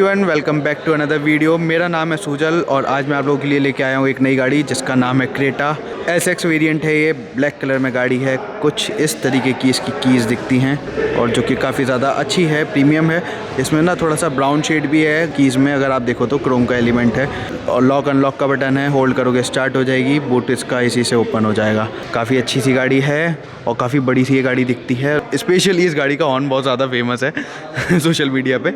Everyone, welcome back to another video. मेरा नाम है सुजल और आज मैं आप लोगों के लिए लेके आया हूँ एक नई गाड़ी जिसका नाम है क्रेटा। SX वेरिएंट है, ये ब्लैक कलर में गाड़ी है। कुछ इस तरीके की इसकी कीज़ दिखती हैं और जो कि काफ़ी ज़्यादा अच्छी है, प्रीमियम है। इसमें ना थोड़ा सा ब्राउन शेड भी है कीज़ में, अगर आप देखो तो क्रोम का एलिमेंट है। और लॉक अनलॉक का बटन है, होल्ड करोगे स्टार्ट हो जाएगी, बूट इसका इसी से ओपन हो जाएगा। काफ़ी अच्छी सी गाड़ी है और काफ़ी बड़ी सी ये गाड़ी दिखती है। स्पेशली इस गाड़ी का हॉर्न बहुत ज़्यादा फेमस है सोशल मीडिया पे।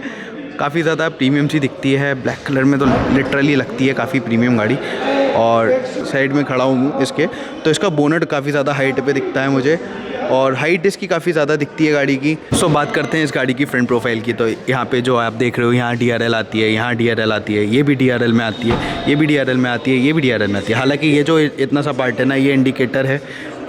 काफ़ी ज़्यादा प्रीमियम सी दिखती है, ब्लैक कलर में तो लिटरली लगती है काफ़ी प्रीमियम गाड़ी। और साइड में खड़ा हूँ इसके, तो इसका बोनट काफ़ी ज़्यादा हाइट पे दिखता है मुझे और हाइट इसकी काफ़ी ज़्यादा दिखती है गाड़ी की। सो बात करते हैं इस गाड़ी की फ्रंट प्रोफाइल की। तो यहाँ पे जो आप देख रहे हो, यहाँ DRL आती है, यहाँ DRL आती है, ये भी DRL में आती है, ये भी DRL में आती है, ये भी DRL में आती है। हालांकि ये जो इतना सा पार्ट है ना, ये इंडिकेटर है,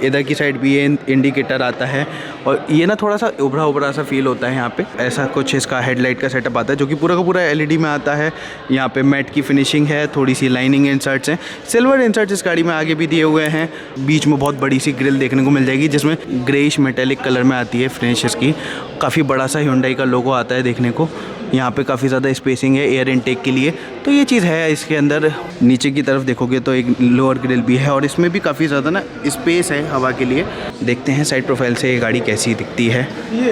इधर की साइड भी ये इंडिकेटर आता है और ये ना थोड़ा सा उभरा उभरा सा फील होता है यहाँ पे। ऐसा कुछ इसका हेडलाइट का सेटअप आता है जो कि पूरा का पूरा LED में आता है। यहाँ पे मैट की फिनिशिंग है, थोड़ी सी लाइनिंग इंसर्ट्स हैं, सिल्वर इंसर्ट्स इस गाड़ी में आगे भी दिए हुए हैं। बीच में बहुत बड़ी सी ग्रिल देखने को मिल जाएगी जिसमें ग्रेइश मेटेलिक कलर में आती है फिनिश इसकी। काफ़ी बड़ा सा Hyundai का लोगो आता है देखने को। यहाँ पे काफ़ी ज़्यादा स्पेसिंग है एयर इनटेक के लिए, तो ये चीज़ है इसके अंदर। नीचे की तरफ देखोगे तो एक लोअर ग्रिल भी है और इसमें भी काफ़ी ज़्यादा ना स्पेस है हवा के लिए। देखते हैं साइड प्रोफाइल से ये गाड़ी कैसी दिखती है।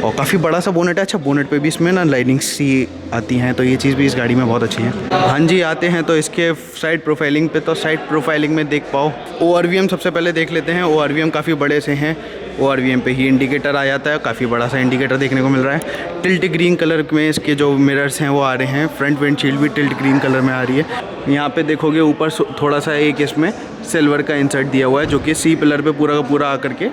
और काफ़ी बड़ा सा बोनेट है। अच्छा, बोनेट पे भी इसमें ना लाइनिंग सी आती हैं, तो ये चीज़ भी इस गाड़ी में बहुत अच्छी है। हाँ जी, आते हैं तो इसके साइड प्रोफाइलिंग पे। तो साइड प्रोफाइलिंग में देख पाओ, ORVM सबसे पहले देख लेते हैं। ORVM काफ़ी बड़े से हैं। ORVM पे ही इंडिकेटर आ जाता है, काफ़ी बड़ा सा इंडिकेटर देखने को मिल रहा है। टिल्ट ग्रीन कलर में इसके जो मिरर्स हैं वो आ रहे हैं। फ्रंट विंडशील्ड भी टिल्ट ग्रीन कलर में आ रही है। यहाँ पे देखोगे ऊपर थोड़ा सा एक इसमें सिल्वर का इंसर्ट दिया हुआ है जो कि C पिलर पे पूरा का पूरा आकर के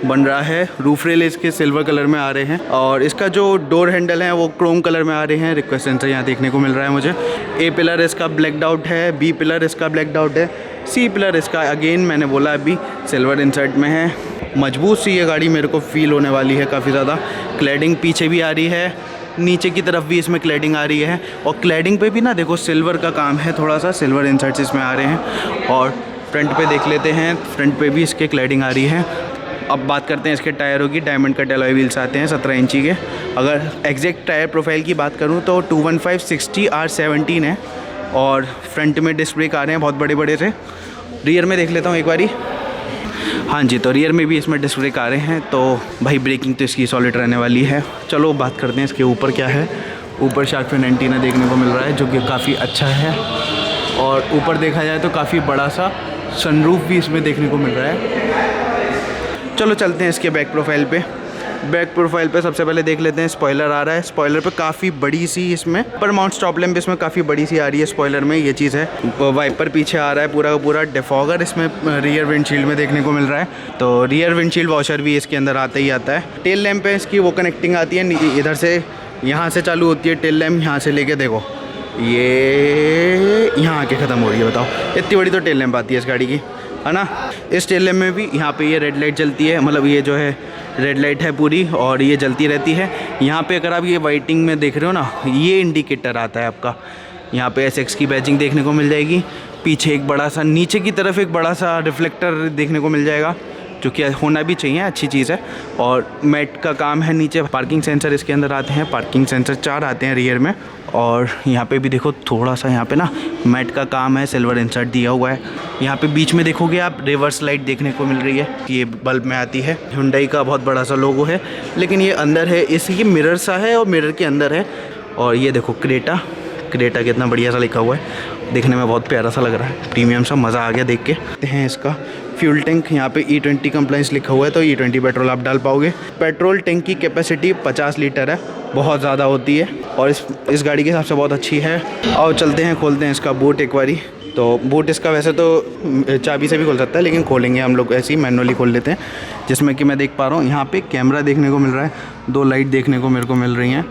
बन रहा है। रूफ रेल इसके सिल्वर कलर में आ रहे हैं और इसका जो डोर हैंडल है वो क्रोम कलर में आ रहे हैं। रिक्वेस्ट सेंसर यहाँ देखने को मिल रहा है मुझे। A पिलर इसका ब्लैक आउट है, B पिलर इसका ब्लैक आउट है, C पिलर इसका अगेन मैंने बोला अभी सिल्वर इंसर्ट में है। मजबूत सी ये गाड़ी मेरे को फील होने वाली है काफ़ी ज़्यादा। क्लैडिंग पीछे भी आ रही है, नीचे की तरफ भी इसमें क्लैडिंग आ रही है और क्लैडिंग पे भी ना देखो सिल्वर का काम है, थोड़ा सा सिल्वर इंसर्ट्स इसमें आ रहे हैं। और फ्रंट पे देख लेते हैं, फ्रंट पे भी इसके क्लैडिंग आ रही है। अब बात करते हैं इसके टायरों की। डायमंड कट अलॉय व्हील्स आते हैं 17 इंची के। अगर एग्जैक्ट टायर प्रोफाइल की बात करूँ तो 215/60 R17 है और फ्रंट में डिस्क ब्रेक आ रहे हैं बहुत बड़े बड़े से। रियर में देख लेता हूँ एक बारी। हाँ जी, तो रियर में भी इसमें डिस्क ब्रेक आ रहे हैं, तो भाई ब्रेकिंग तो इसकी सॉलिड रहने वाली है। चलो बात करते हैं इसके ऊपर क्या है। ऊपर शार्क फिन एंटीना देखने को मिल रहा है जो कि काफ़ी अच्छा है और ऊपर देखा जाए तो काफ़ी बड़ा सा सनरूफ भी इसमें देखने को मिल रहा है। चलो चलते हैं इसके बैक प्रोफाइल पे। बैक प्रोफाइल पे सबसे पहले देख लेते हैं स्पॉइलर आ रहा है। स्पॉइलर पे काफ़ी बड़ी सी इसमें पर माउंट स्टॉप लैंप इसमें काफ़ी बड़ी सी आ रही है स्पॉइलर में, ये चीज़ है। वाइपर पीछे आ रहा है पूरा का पूरा। डिफॉगर इसमें रियर विंडशील्ड में देखने को मिल रहा है, तो रियर विंडशील्ड वॉशर भी इसके अंदर आता ही आता है। टेल लैंप पे इसकी वो कनेक्टिंग आती है, इधर से यहाँ से चालू होती है टेल लैंप, यहाँ से लेके देखो ये यहाँ आके ख़त्म हो रही है। बताओ, इतनी बड़ी तो टेल लैंप आती है इस गाड़ी की, है ना। इस टेल लैंप में भी यहाँ पे ये रेड लाइट जलती है, मतलब ये जो है रेड लाइट है पूरी और ये जलती रहती है। यहाँ पे अगर आप ये वाइटिंग में देख रहे हो ना, ये इंडिकेटर आता है आपका। यहाँ पे SX की बैजिंग देखने को मिल जाएगी। पीछे एक बड़ा सा, नीचे की तरफ एक बड़ा सा रिफ्लेक्टर देखने को मिल जाएगा जो कि होना भी चाहिए, अच्छी चीज़ है। और मैट का काम है नीचे। पार्किंग सेंसर इसके अंदर आते हैं, पार्किंग सेंसर 4 आते हैं रियर में। और यहाँ पे भी देखो थोड़ा सा यहाँ पे ना मैट का काम है, सिल्वर इंसर्ट दिया हुआ है। यहाँ पे बीच में देखोगे आप रिवर्स लाइट देखने को मिल रही है, ये बल्ब में आती है। Hyundai का बहुत बड़ा सा लोगो है, लेकिन ये अंदर है, इसकी मिरर सा है और मिरर के अंदर है। और ये देखो क्रेटा कितना बढ़िया सा लिखा हुआ है, देखने में बहुत प्यारा सा लग रहा है, प्रीमियम सा, मज़ा आ गया देख के। देखते हैं इसका फ्यूल टैंक। यहाँ पे E20 कंप्लाइंस लिखा हुआ है, तो E20 पेट्रोल आप डाल पाओगे। पेट्रोल टैंक की कैपेसिटी 50 लीटर है, बहुत ज़्यादा होती है और इस गाड़ी के हिसाब से बहुत अच्छी है। और चलते हैं, खोलते हैं इसका बूट एक बारी। तो बूट इसका वैसे तो चाबी से भी खोल सकता है, लेकिन खोलेंगे हम लोग ऐसे ही मैनुअली खोल लेते हैं। जिसमें कि मैं देख पा रहा हूँ यहाँ पे कैमरा देखने को मिल रहा है, 2 लाइट देखने को मेरे को मिल रही हैं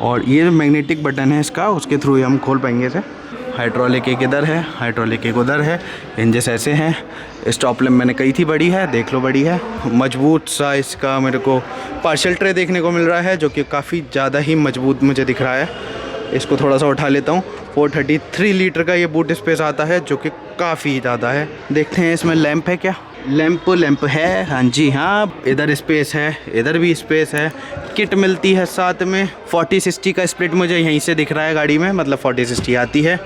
और ये जो मैग्नेटिक बटन है इसका, उसके थ्रू ही हम खोल पाएंगे इसे। हाइड्रोलिक एक इधर है, हाइड्रोलिक एक उधर है, इंजस ऐसे हैं। स्टॉप लैंप मैंने कही थी बड़ी है, देख लो बड़ी है। मजबूत सा इसका मेरे को पार्शल ट्रे देखने को मिल रहा है जो कि काफ़ी ज़्यादा ही मजबूत मुझे दिख रहा है। इसको थोड़ा सा उठा लेता हूँ। 433 लीटर का ये बूट स्पेस आता है जो कि काफ़ी ज़्यादा है। देखते हैं इसमें लैंप है क्या। लैंप है, हाँ जी हाँ। इधर स्पेस है, इधर भी स्पेस है। किट मिलती है साथ में। 40-60 का स्प्लिट मुझे यहीं से दिख रहा है गाड़ी में, मतलब 40-60 आती है।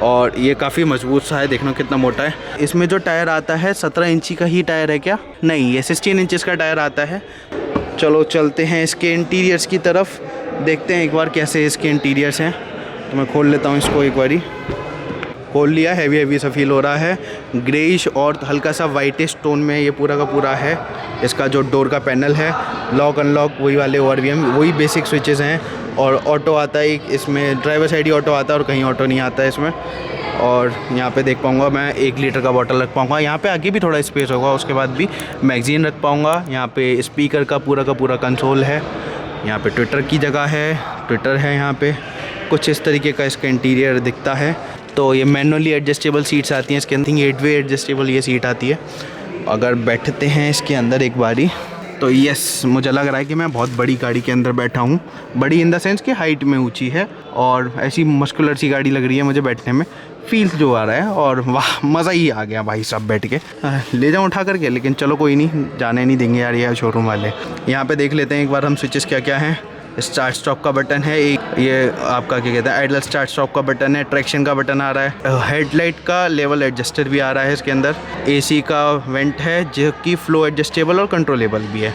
और ये काफ़ी मजबूत सा है, देखना कितना मोटा है। इसमें जो टायर आता है 17 इंची का ही टायर है क्या? नहीं, ये 16 इंचज़ का टायर आता है। चलो चलते हैं इसके इंटीरियर्स की तरफ, देखते हैं एक बार कैसे इसके इंटीरियर्स हैं। तो मैं खोल लेता हूँ इसको, एक बारी खोल लिया। हैवी सा फील हो रहा है, ग्रेइश और हल्का सा वाइटिश टोन में ये पूरा का पूरा है। इसका जो डोर का पैनल है, लॉक अनलॉक वही वाले ORVM, वही बेसिक स्विचेस हैं। और ऑटो आता है इसमें, ड्राइवर साइड ही ऑटो आता है और कहीं ऑटो नहीं आता है इसमें। और यहाँ पे देख पाऊँगा मैं 1 लीटर का बॉटल रख पाऊँगा। यहाँ पे आगे भी थोड़ा स्पेस होगा, उसके बाद भी मैगज़ीन रख पाऊँगा। यहाँ पे स्पीकर का पूरा कंसोल है। यहाँ पे ट्विटर की जगह है, ट्विटर है यहाँ पे। कुछ इस तरीके का इसका इंटीरियर दिखता है। तो ये मैनुअली एडजस्टेबल सीट्स आती हैं इसके अंदर, 8 वे एडजस्टेबल ये सीट आती है। अगर बैठते हैं इसके अंदर एक बारी, तो यस, मुझे लग रहा है कि मैं बहुत बड़ी गाड़ी के अंदर बैठा हूँ। बड़ी इन द सेंस कि हाइट में ऊंची है और ऐसी मस्कुलर सी गाड़ी लग रही है मुझे बैठने में, फील्स जो आ रहा है। और वाह, मज़ा ही आ गया भाई साहब बैठ के। ले जाऊँ उठा करके, लेकिन चलो कोई नहीं, जाने नहीं देंगे यार ये शोरूम वाले। यहाँ पे देख लेते हैं एक बार हम स्विचेस क्या क्या हैं। स्टार्ट स्टॉप का बटन है एक, ये आपका क्या कहते हैं, आइडल स्टार्ट स्टॉप का बटन है। ट्रैक्शन का बटन आ रहा है। हेडलाइट का लेवल एडजस्टर भी आ रहा है इसके अंदर। AC का वेंट है जो कि फ्लो एडजस्टेबल और कंट्रोलेबल भी है।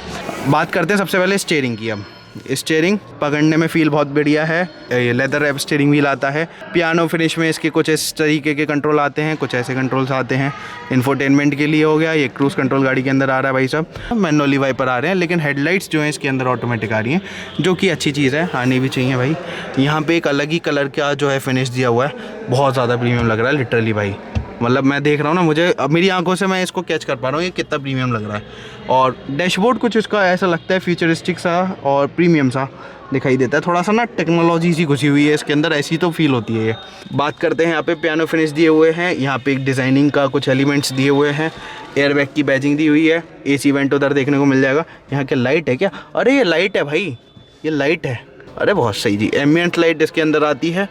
बात करते हैं सबसे पहले स्टीयरिंग की। अब स्टीयरिंग पकड़ने में फील बहुत बढ़िया है। ये लेदर रैप स्टीयरिंग व्हील आता है। पियानो फिनिश में इसके कुछ इस तरीके के कंट्रोल आते हैं, कुछ ऐसे कंट्रोल्स आते हैं। इंफोटेनमेंट के लिए हो गया। ये क्रूज़ कंट्रोल गाड़ी के अंदर आ रहा है भाई साहब। मैनुअली वाइपर आ रहे हैं, लेकिन हेडलाइट्स जो हैं इसके अंदर ऑटोमेटिक आ रही हैं, जो कि अच्छी चीज़ है, आनी भी चाहिए भाई। यहाँ पे एक अलग ही कलर का जो है फिनिश दिया हुआ है, बहुत ज़्यादा प्रीमियम लग रहा है लिटरली भाई। मतलब मैं देख रहा हूँ ना, मुझे अब मेरी आंखों से मैं इसको कैच कर पा रहा हूँ ये कितना प्रीमियम लग रहा है। और डैशबोर्ड कुछ इसका ऐसा लगता है फ्यूचरिस्टिक सा और प्रीमियम सा दिखाई देता है। थोड़ा सा ना टेक्नोलॉजी सी घुसी हुई है इसके अंदर, ऐसी तो फील होती है ये। बात करते हैं यहाँ पे पियानो फिनिश दिए हुए हैं। यहाँ पे एक डिज़ाइनिंग का कुछ एलिमेंट्स दिए हुए हैं। एयरबैग की बैजिंग दी हुई है। AC वेंट उधर देखने को मिल जाएगा। यहाँ क्या लाइट है क्या? अरे ये लाइट है भाई, ये लाइट है। अरे बहुत सही जी, एम्बिएंट लाइट इसके अंदर आती है।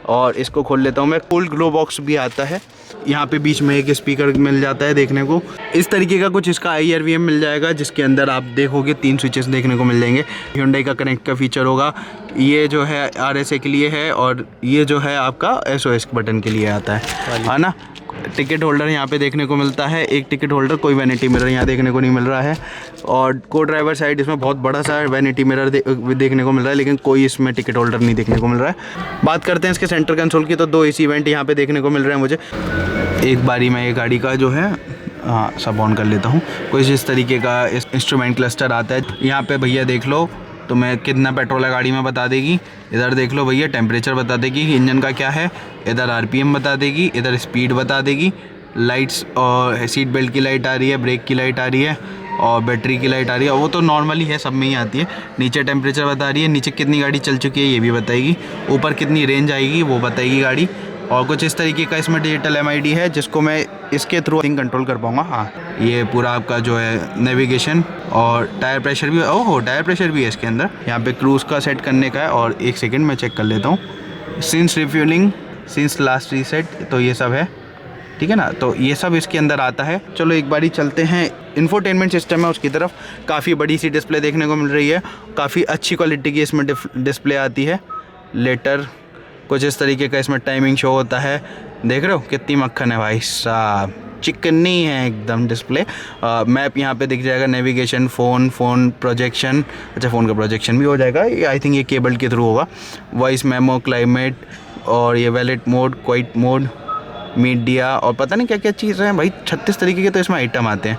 और इसको खोल लेता हूँ मैं। कूल ग्लो बॉक्स भी आता है। यहाँ पे बीच में एक स्पीकर मिल जाता है देखने को। इस तरीके का कुछ इसका IRVM मिल जाएगा, जिसके अंदर आप देखोगे 3 स्विचेस देखने को मिल जाएंगे। Hyundai का कनेक्ट का फीचर होगा। ये जो है RSA के लिए है और ये जो है आपका SOS बटन के लिए आता है ना। टिकट होल्डर यहाँ पे देखने को मिलता है, एक टिकट होल्डर। कोई वैनिटी मिरर यहाँ देखने को नहीं मिल रहा है। और को ड्राइवर साइड इसमें बहुत बड़ा सा वैनिटी मिरर देखने को मिल रहा है, लेकिन कोई इसमें टिकट होल्डर नहीं देखने को मिल रहा है। बात करते हैं इसके सेंटर कंसोल की, तो 2 AC वेंट यहाँ पे देखने को मिल रहे हैं मुझे। एक बारी मैं ये गाड़ी का जो है सब ऑन कर लेता हूँ। कुछ इस तरीके का इंस्ट्रूमेंट क्लस्टर आता है। यहाँ पे भैया देख लो तो मैं कितना पेट्रोल है गाड़ी में बता देगी। इधर देख लो भैया, टेम्परेचर बता देगी इंजन का क्या है। इधर RPM बता देगी, इधर स्पीड बता देगी। लाइट्स और सीट बेल्ट की लाइट आ रही है, ब्रेक की लाइट आ रही है और बैटरी की लाइट आ रही है। वो तो नॉर्मली है, सब में ही आती है। नीचे टेम्परेचर बता रही है, नीचे कितनी गाड़ी चल चुकी है ये भी बताएगी, ऊपर कितनी रेंज आएगी वो बताएगी गाड़ी। और कुछ इस तरीके का इसमें डिजिटल MID है, जिसको मैं इसके थ्रू कंट्रोल कर पाऊँगा। हाँ, ये पूरा आपका जो है नेविगेशन और टायर प्रेशर भी। ओहो, टायर प्रेशर भी है इसके अंदर। यहाँ पे क्रूज़ का सेट करने का है। और 1 सेकंड मैं चेक कर लेता हूँ। Since refuelling, since last reset, तो ये सब है, ठीक है ना। तो ये सब इसके अंदर आता है। चलो एक बारी चलते हैं इंफोटेनमेंट सिस्टम है उसकी तरफ। काफ़ी बड़ी सी डिस्प्ले देखने को मिल रही है, काफ़ी अच्छी क्वालिटी की इसमें डिस्प्ले आती है। लेटर कुछ इस तरीके का इसमें टाइमिंग शो होता है। देख रहे हो कितनी मक्खन है भाई साहब, चिकनी है एकदम डिस्प्ले। मैप यहाँ पे दिख जाएगा, नेविगेशन, फ़ोन प्रोजेक्शन। अच्छा, फ़ोन का प्रोजेक्शन भी हो जाएगा, आई थिंक ये केबल के थ्रू होगा। वॉइस मेमो, क्लाइमेट और ये wallet mode, quite mode, media और पता नहीं क्या क्या चीज़ें हैं भाई। 36 तरीके के तो इसमें आइटम आते हैं।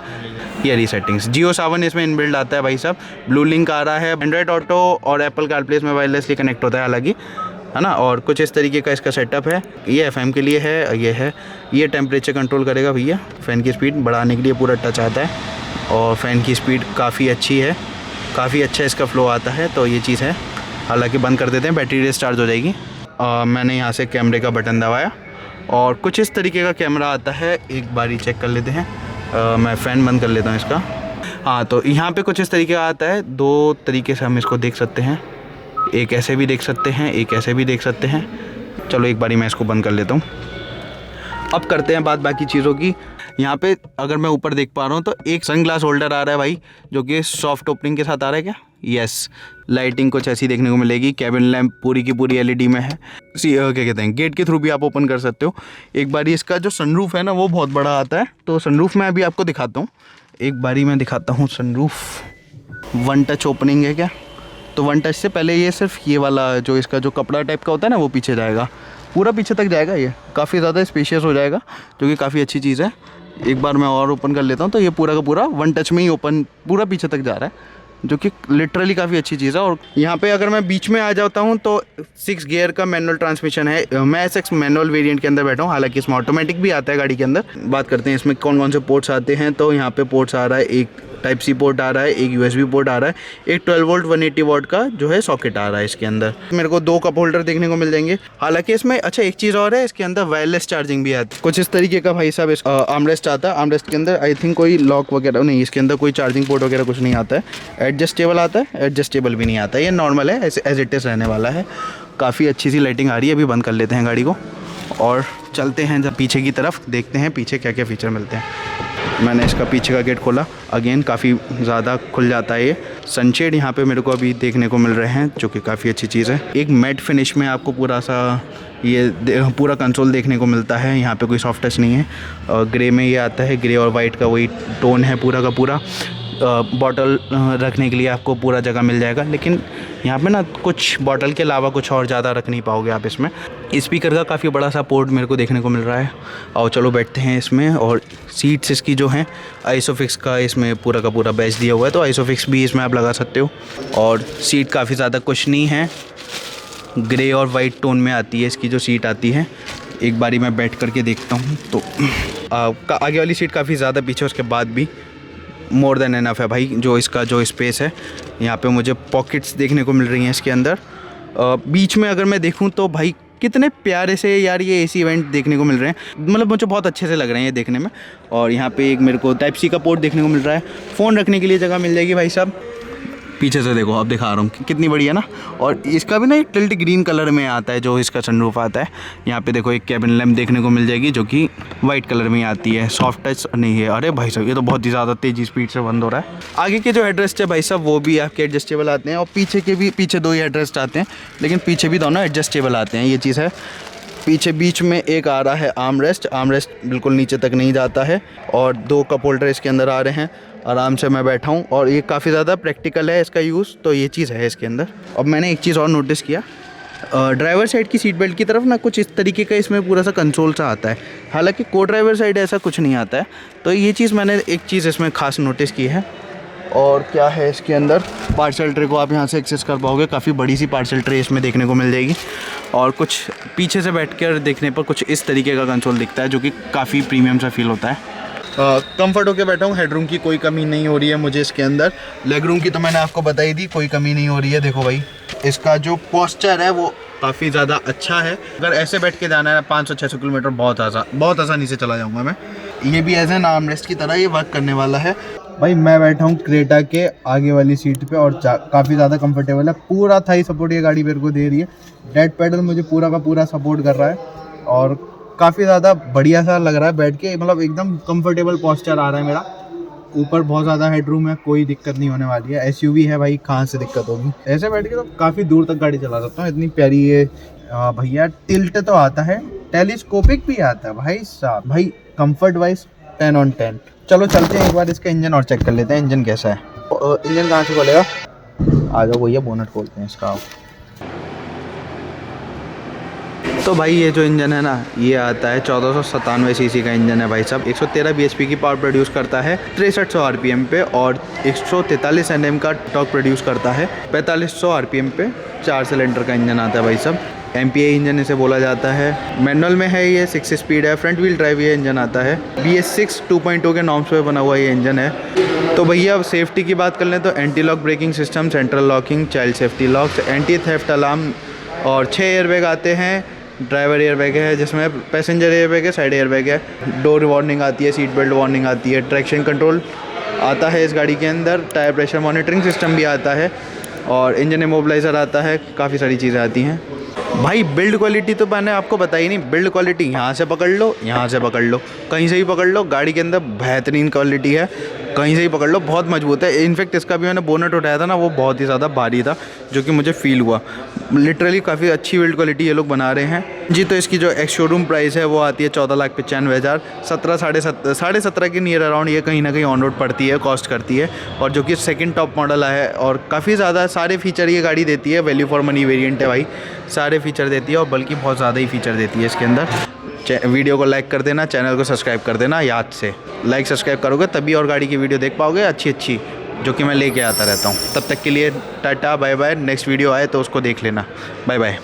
ये रीसेटिंग्स, जियो सावन इसमें इनबिल्ड आता है भाई साहब। ब्लू लिंक आ रहा है। एंड्रॉयड ऑटो और एप्पल कारप्ले में वायरलेसली कनेक्ट होता है हालांकि, है ना। और कुछ इस तरीके का इसका सेटअप है। ये FM के लिए है, ये है। ये टेम्परेचर कंट्रोल करेगा भैया। फ़ैन की स्पीड बढ़ाने के लिए पूरा टच आता है और फ़ैन की स्पीड काफ़ी अच्छी है, काफ़ी अच्छा इसका फ़्लो आता है। तो ये चीज़ है। हालांकि बंद कर देते हैं, बैटरी डिस्चार्ज हो जाएगी। मैंने यहाँ से कैमरे का बटन दबाया और कुछ इस तरीके का कैमरा आता है। एक बारी चेक कर लेते हैं। मैं फ़ैन बंद कर लेता हूँ इसका। हाँ, तो यहाँ पे कुछ इस तरीके का आता है। 2 तरीके से हम इसको देख सकते हैं, एक ऐसे भी देख सकते हैं, एक ऐसे भी देख सकते हैं। चलो एक बारी मैं इसको बंद कर लेता हूँ। अब करते हैं बात बाकी चीज़ों की। यहाँ पे अगर मैं ऊपर देख पा रहा हूँ तो एक सन ग्लास होल्डर आ रहा है भाई, जो कि सॉफ्ट ओपनिंग के साथ आ रहा है क्या? यस। लाइटिंग कुछ ऐसी देखने को मिलेगी। कैबिन लैंप पूरी की पूरी LED में है। क्या कहते हैं, गेट के थ्रू भी आप ओपन कर सकते हो। एक बारी इसका जो सनरूफ है ना वो बहुत बड़ा आता है, तो सनरूफ मैं अभी आपको दिखाता हूँ। एक बारी मैं दिखाता हूँ सनरूफ। वन टच ओपनिंग है क्या? तो वन टच से पहले ये सिर्फ ये वाला जो इसका जो कपड़ा टाइप का होता है ना वो पीछे जाएगा, पूरा पीछे तक जाएगा। ये काफ़ी ज़्यादा स्पेशियस हो जाएगा, जो कि काफ़ी अच्छी चीज़ है। एक बार मैं और ओपन कर लेता हूँ तो ये पूरा का पूरा वन टच में ही ओपन पूरा पीछे तक जा रहा है, जो कि लिटरली काफ़ी अच्छी चीज़ है। और यहाँ पे अगर मैं बीच में आ जाता हूँ तो 6 गियर का मैनुअल ट्रांसमिशन है। मैं SX मैनुअल वेरिएंट के अंदर बैठा हूँ, हालांकि इसमें ऑटोमेटिक भी आता है गाड़ी के अंदर। बात करते हैं इसमें कौन कौन से पोर्ट्स आते हैं। तो यहाँ पे पोर्ट्स आ रहा है, एक टाइप C पोर्ट आ रहा है, एक USB पोर्ट आ रहा है, एक 12 वोल्ट 180 वाट का जो है सॉकेट आ रहा है इसके अंदर। मेरे को 2 कप होल्डर देखने को मिल जाएंगे। हालांकि इसमें अच्छा एक चीज़ और है, इसके अंदर वायरलेस चार्जिंग भी आती है। कुछ इस तरीके का भाई साहब आर्मरेस्ट आता है। आर्मरेस्ट के अंदर आई थिंक कोई लॉक वगैरह नहीं, इसके अंदर कोई चार्जिंग पोर्ट वगैरह कुछ नहीं आता है। एडजस्टेबल आता है, एडजस्टेबल भी नहीं आता है, ये नॉर्मल है, ऐसे एज इट इज़ रहने वाला है। काफ़ी अच्छी सी लाइटिंग आ रही है। अभी बंद कर लेते हैं गाड़ी को और चलते हैं जब पीछे की तरफ, देखते हैं पीछे क्या क्या फ़ीचर मिलते हैं। मैंने इसका पीछे का गेट खोला, अगेन काफ़ी ज़्यादा खुल जाता है ये। सनशेड यहाँ पे मेरे को अभी देखने को मिल रहे हैं, जो कि काफ़ी अच्छी चीज़ है। एक मैट फिनिश में आपको पूरा सा ये पूरा कंसोल देखने को मिलता है। यहाँ पे कोई सॉफ्ट टच नहीं है। ग्रे में ये आता है, ग्रे और वाइट का वही टोन है पूरा का पूरा। बॉटल रखने के लिए आपको पूरा जगह मिल जाएगा, लेकिन यहाँ पे ना कुछ बॉटल के अलावा कुछ और ज़्यादा रख नहीं पाओगे आप इसमें। स्पीकर का काफ़ी बड़ा सा पोर्ट मेरे को देखने को मिल रहा है। और चलो बैठते हैं इसमें। और सीट्स इसकी जो हैं आइसोफिक्स का इसमें पूरा का पूरा बैच दिया हुआ है, तो आइसोफिक्स भी इसमें आप लगा सकते हो। और सीट काफ़ी ज़्यादा कुछ नहीं है, ग्रे और वाइट टोन में आती है इसकी जो सीट आती है। एक बारी मैं बैठ करके देखता हूँ तो आगे वाली सीट काफ़ी ज़्यादा पीछे, उसके बाद भी मोर देन एनफ है भाई। जो इसका जो स्पेस है, यहाँ पे मुझे पॉकेट्स देखने को मिल रही हैं इसके अंदर। बीच में अगर मैं देखूँ तो भाई कितने प्यारे से यार ये AC वेंट देखने को मिल रहे हैं, मतलब मुझे बहुत अच्छे से लग रहे हैं ये देखने में। और यहाँ पे एक मेरे को टाइप C का पोर्ट देखने को मिल रहा है। फ़ोन रखने के लिए जगह मिल जाएगी भाई साहब। पीछे से देखो, अब दिखा रहा हूँ कितनी बड़ी है ना। और इसका भी ना एक टिल्ट ग्रीन कलर में आता है जो इसका सनरूफ आता है। यहाँ पे देखो एक कैबिन लैम्प देखने को मिल जाएगी, जो कि वाइट कलर में आती है। सॉफ्ट टच नहीं है। अरे भाई साहब ये तो बहुत ही ज़्यादा तेज़ी स्पीड से बंद हो रहा है। आगे के जो हेडरेस्ट है भाई साहब वो भी आपके एडजस्टेबल आते हैं, और पीछे के भी, पीछे 2 ही हेडरेस्ट आते हैं, लेकिन पीछे भी दोनों एडजस्टेबल आते हैं। ये चीज़ है। पीछे बीच में एक आ रहा है आर्मरेस्ट बिल्कुल नीचे तक नहीं जाता है। और 2 कप होल्डर इसके अंदर आ रहे हैं। आराम से मैं बैठा हूँ और ये काफ़ी ज़्यादा प्रैक्टिकल है इसका यूज़, तो ये चीज़ है इसके अंदर। अब मैंने एक चीज़ और नोटिस किया, ड्राइवर साइड की सीट बेल्ट की तरफ ना कुछ इस तरीके का इसमें पूरा सा कंसोल सा आता है, हालांकि को ड्राइवर साइड ऐसा कुछ नहीं आता है। तो ये चीज़ मैंने एक चीज़ इसमें ख़ास नोटिस की है। और क्या है इसके अंदर, पार्सल ट्रे को आप यहाँ से एक्सेस कर पाओगे। काफ़ी बड़ी सी पार्सल ट्रे इसमें देखने को मिल जाएगी। और कुछ पीछे से बैठकर देखने पर कुछ इस तरीके का कंसोल दिखता है, जो कि काफ़ी प्रीमियम सा फील होता है। कंफर्ट होके बैठा हूँ। हेडरूम की कोई कमी नहीं हो रही है मुझे इसके अंदर। लेग रूम की तो मैंने आपको बताई दी, कोई कमी नहीं हो रही है। देखो भाई, इसका जो पोस्चर है वो काफ़ी ज़्यादा अच्छा है। अगर ऐसे बैठ के जाना है 500-600 किलोमीटर बहुत आसानी से चला जाऊँगा मैं। ये भी एज एन आर्मरेस्ट की तरह ये वर्क करने वाला है। भाई मैं बैठा हूँ क्रेटा के आगे वाली सीट पे और काफ़ी ज़्यादा कंफर्टेबल है। पूरा थाई सपोर्ट ये गाड़ी मेरे को दे रही है। डेड पैडल मुझे पूरा का पूरा सपोर्ट कर रहा है और काफ़ी ज़्यादा बढ़िया सा लग रहा है बैठ के, मतलब एकदम कंफर्टेबल पोस्चर आ रहा है मेरा। ऊपर बहुत ज़्यादा हेडरूम है, कोई दिक्कत नहीं होने वाली है। SUV है भाई, कहाँ से दिक्कत होगी। ऐसे बैठ के तो काफ़ी दूर तक गाड़ी चला सकता हूँ, इतनी प्यारी ये। भैया टिल्ट तो आता है, टेलीस्कोपिक भी आता है भाई साहब। भाई कंफर्ट वाइज 10 on 10। चलो चलते हैं एक बार इसका इंजन और चेक कर लेते हैं, इंजन कैसा है। इंजन कहाँ से खोलेगा, आ जाओ भैया, बोनट खोलते हैं इसका। तो भाई ये जो इंजन है ना, ये आता है 1497 सीसी का इंजन है भाई साहब। 113 bhp की पावर प्रोड्यूस करता है 6300 RPM पे, और 143 Nm का टॉर्क प्रोड्यूस करता है 4500 RPM पे। 4 सिलेंडर का इंजन आता है भाई साहब। MPI इंजन इसे बोला जाता है। मैनुअल में है ये, 6 स्पीड है। फ्रंट व्हील ड्राइव ये इंजन आता है। BS6 2.0 के नॉर्म्स पे बना हुआ ये इंजन है। तो भैया अब सेफ्टी की बात कर लें तो anti lock braking system, central locking, child safety locks, anti theft alarm, और 6 एयरबैग आते हैं। ड्राइवर एयरबैग है जिसमें पैसेंजर एयरबैग है, साइड एयरबैग है, डोर वार्निंग आती है, सीट बेल्ट वार्निंग आती है, ट्रैक्शन कंट्रोल आता है इस गाड़ी के अंदर, टायर प्रेशर मॉनिटरिंग सिस्टम भी आता है, और इंजन इमोबिलाइज़र आता है। काफ़ी सारी चीज़ें आती हैं। भाई बिल्ड क्वालिटी तो मैंने आपको बताई नहीं। बिल्ड क्वालिटी यहाँ से पकड़ लो, यहाँ से पकड़ लो, कहीं से ही पकड़ लो, गाड़ी के अंदर बेहतरीन क्वालिटी है। कहीं से ही पकड़ लो, बहुत मजबूत है। इनफैक्ट इसका भी मैंने बोनट उठाया था ना, वो बहुत ही ज़्यादा भारी था, जो कि मुझे फील हुआ। लिटरली काफ़ी अच्छी बिल्ड क्वालिटी ये लोग बना रहे हैं जी। तो इसकी जो एक्स शोरूम प्राइस है वो आती है 14,95,000, 17 के नियर अराउंड ये कहीं ना कहीं ऑन रोड पड़ती है, कॉस्ट करती है। और जो कि सेकंड टॉप मॉडल है और काफ़ी ज़्यादा सारे फीचर ये गाड़ी देती है। वैल्यू फॉर मनी वेरिएंट है भाई, सारे फीचर देती है और बल्कि बहुत ज़्यादा ही फीचर देती है इसके अंदर। वीडियो को लाइक कर देना, चैनल को सब्सक्राइब कर देना याद से। लाइक सब्सक्राइब करोगे तभी और गाड़ी की वीडियो देख पाओगे अच्छी जो कि मैं लेके आता रहता हूँ। तब तक के लिए tata bye bye. Next video आए तो उसको देख लेना। Bye bye.